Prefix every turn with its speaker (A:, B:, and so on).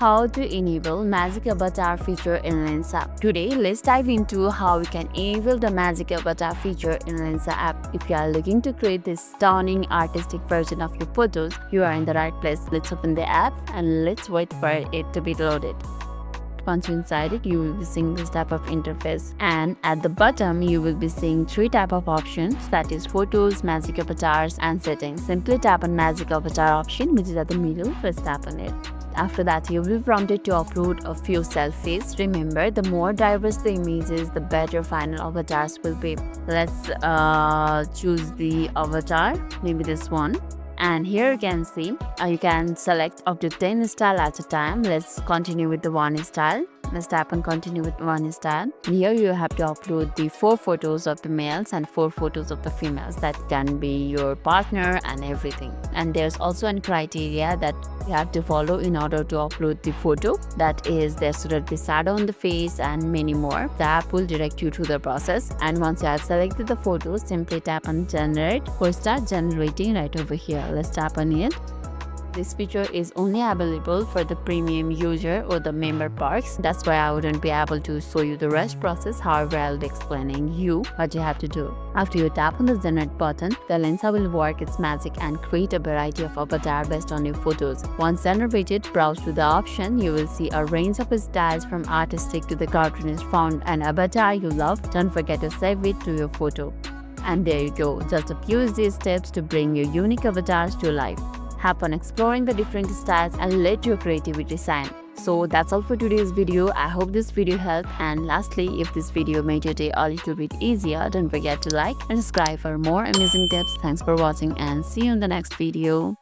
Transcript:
A: How to enable Magic Avatar feature in Lensa app. Today, let's dive into how we can enable the Magic Avatar feature in Lensa app. If you are looking to create this stunning artistic version of your photos, you are in the right place. Let's open the app and let's wait for it to be loaded. Once you're inside it, you will be seeing this type of interface, and at the bottom you will be seeing three type of options, that is photos, magic avatars and settings. Simply tap on magic avatar option, which is at the middle. Let's tap on it. After that, you will be prompted to upload a few selfies. Remember, the more diverse the images, the better final avatars will be. Let's choose the avatar, maybe this one. And here you can see you can select up to 10 style at a time. Let's continue with the one style. Let's tap on continue with one style. Here you have to upload the 4 photos of the males and 4 photos of the females. That can be your partner and everything. And there's also a criteria that you have to follow in order to upload the photo. That is, there shouldn't be shadow on the face and many more. The app will direct you through the process. And once you have selected the photo, simply tap on generate or start generating right over here. Let's tap on it. This feature is only available for the premium user or the member perks. That's why I wouldn't be able to show you the rest process. However, I'll be explaining you what you have to do. After you tap on the generate button, the Lensa will work its magic and create a variety of avatar based on your photos. Once generated, browse to the option. You will see a range of styles from artistic to the cartoonist. Found an avatar you love, don't forget to save it to your photo. And there you go, just a few easy steps to bring your unique avatars to life. Have fun exploring the different styles and let your creativity shine. So that's all for today's video. I hope this video helped, and lastly, if this video made your day a little bit easier, don't forget to like and subscribe for more amazing tips. Thanks for watching and see you in the next video.